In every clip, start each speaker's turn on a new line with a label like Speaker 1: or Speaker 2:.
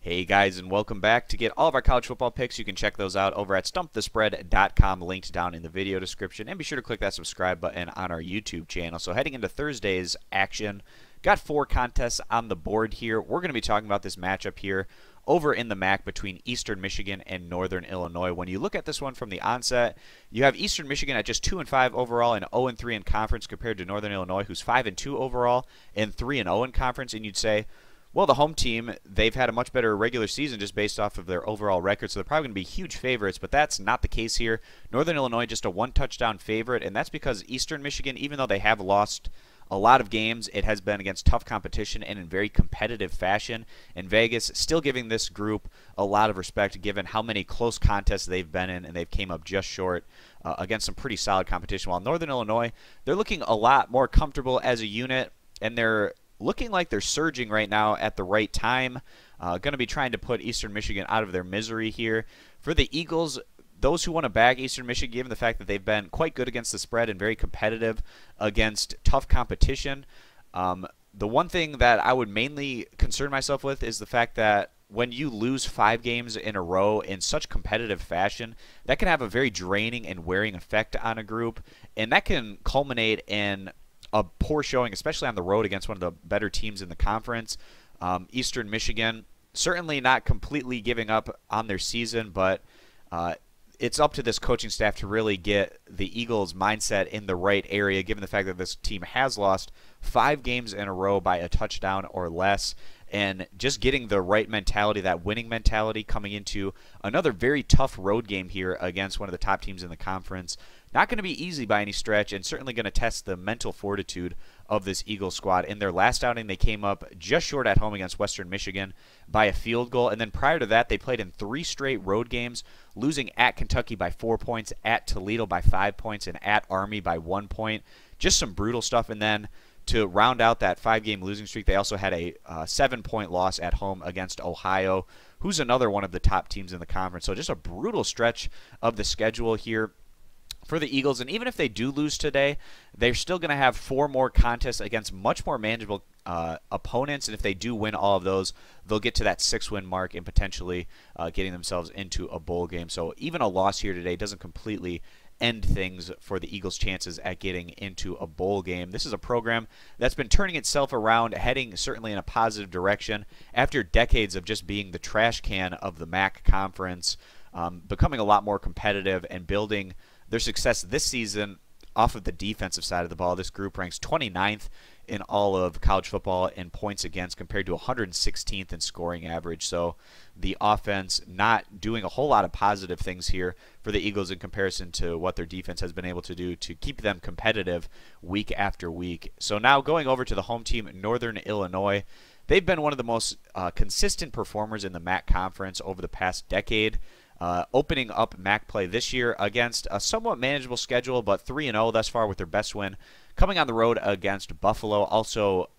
Speaker 1: Hey guys, and welcome back. To get all of our college football picks, you can check those out over at stumpthespread.com, linked down in the video description. And be sure to click that subscribe button on our YouTube channel. So heading into Thursday's action, got 4 contests on the board here. We're going to be talking about this matchup here over in the MAC between Eastern Michigan and Northern Illinois. When you look at this one from the onset, you have Eastern Michigan at just 2-5 overall and 0-3 in conference compared to Northern Illinois, who's 5-2 overall and 3-0 in conference. And you'd say, well, the home team, they've had a much better regular season just based off of their overall record, so they're probably going to be huge favorites, but that's not the case here. Northern Illinois just a 1-touchdown favorite, and that's because Eastern Michigan, even though they have lost a lot of games, it has been against tough competition and in very competitive fashion. And Vegas still giving this group a lot of respect given how many close contests they've been in, and they've came up just short against some pretty solid competition. While Northern Illinois, they're looking a lot more comfortable as a unit, and they're looking like they're surging right now at the right time. Going to be trying to put Eastern Michigan out of their misery here. For the Eagles, those who want to bag Eastern Michigan, given the fact that they've been quite good against the spread and very competitive against tough competition, the one thing that I would mainly concern myself with is the fact that when you lose 5 games in a row in such competitive fashion, that can have a very draining and wearing effect on a group, and that can culminate in a poor showing, especially on the road against one of the better teams in the conference. Eastern Michigan certainly not completely giving up on their season, but it's up to this coaching staff to really get the Eagles' mindset in the right area, given the fact that this team has lost 5 games in a row by a touchdown or less, and just getting the right mentality, that winning mentality, coming into another very tough road game here against one of the top teams in the conference. Not going to be easy by any stretch, and certainly going to test the mental fortitude of this Eagles squad. In their last outing, they came up just short at home against Western Michigan by a field goal, and then prior to that, they played in 3 straight road games, losing at Kentucky by 4 points, at Toledo by 5 points, and at Army by 1 point. Just some brutal stuff, and then to round out that 5-game losing streak, they also had a 7-point loss at home against Ohio, who's another one of the top teams in the conference. So just a brutal stretch of the schedule here for the Eagles. And even if they do lose today, they're still going to have 4 more contests against much more manageable opponents. And if they do win all of those, they'll get to that 6-win mark and potentially getting themselves into a bowl game. So even a loss here today doesn't completely end things for the Eagles' chances at getting into a bowl game. This is a program that's been turning itself around, heading certainly in a positive direction after decades of just being the trash can of the MAC conference, becoming a lot more competitive and building their success this season off of the defensive side of the ball. This group ranks 29th in all of college football in points against compared to 116th in scoring average. So the offense not doing a whole lot of positive things here for the Eagles in comparison to what their defense has been able to do to keep them competitive week after week. So now going over to the home team, Northern Illinois. They've been one of the most consistent performers in the MAC conference over the past decade. Opening up MAC play this year against a somewhat manageable schedule, but 3-0 thus far with their best win coming on the road against Buffalo. Also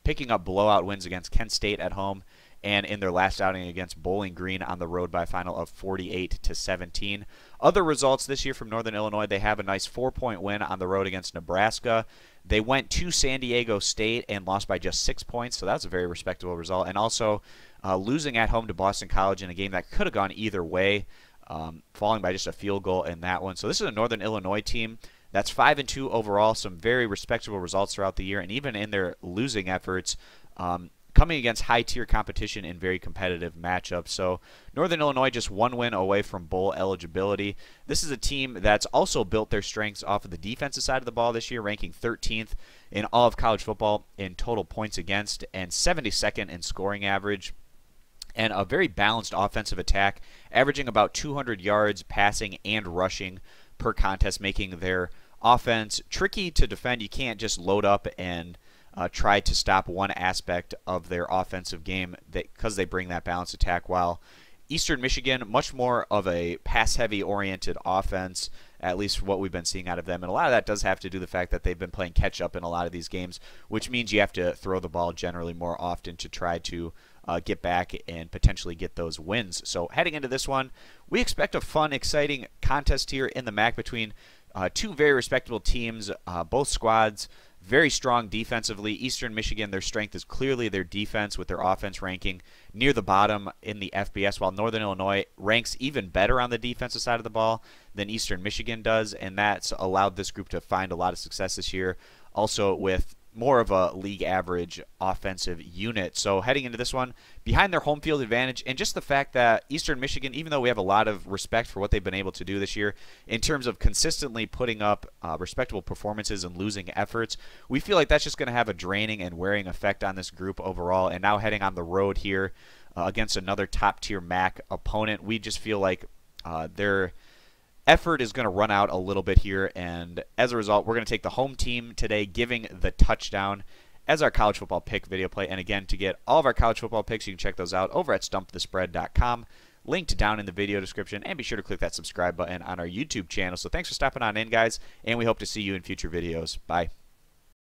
Speaker 1: picking up blowout wins against Kent State at home, and in their last outing against Bowling Green on the road by a final of 48-17. Other results this year from Northern Illinois: they have a nice 4-point win on the road against Nebraska. They went to San Diego State and lost by just 6 points, so that's a very respectable result. And also losing at home to Boston College in a game that could have gone either way, falling by just a field goal in that one. So this is a Northern Illinois team that's 5-2 overall, some very respectable results throughout the year, and even in their losing efforts, coming against high-tier competition in very competitive matchups. So Northern Illinois just 1 win away from bowl eligibility. This is a team that's also built their strengths off of the defensive side of the ball this year, ranking 13th in all of college football in total points against and 72nd in scoring average. And a very balanced offensive attack, averaging about 200 yards passing and rushing per contest, making their offense tricky to defend. You can't just load up and try to stop one aspect of their offensive game because they bring that balanced attack, while Eastern Michigan, much more of a pass-heavy oriented offense, at least what we've been seeing out of them. And a lot of that does have to do with the fact that they've been playing catch-up in a lot of these games, which means you have to throw the ball generally more often to try to get back and potentially get those wins. So heading into this one, we expect a fun, exciting contest here in the MAC between 2 very respectable teams, both squads Very strong defensively. Eastern Michigan, their strength is clearly their defense with their offense ranking near the bottom in the FBS, while Northern Illinois ranks even better on the defensive side of the ball than Eastern Michigan does, and that's allowed this group to find a lot of success this year, also with more of a league average offensive unit. So heading into this one, behind their home field advantage, and just the fact that Eastern Michigan, even though we have a lot of respect for what they've been able to do this year in terms of consistently putting up respectable performances and losing efforts, we feel like that's just going to have a draining and wearing effect on this group overall. And now heading on the road here against another top-tier MAC opponent, we just feel like their effort is going to run out a little bit here, and as a result, we're going to take the home team today, giving the touchdown as our college football pick video play. And again, to get all of our college football picks, you can check those out over at stumpthespread.com, linked down in the video description, and be sure to click that subscribe button on our YouTube channel. So thanks for stopping on in, guys, and we hope to see you in future videos. Bye.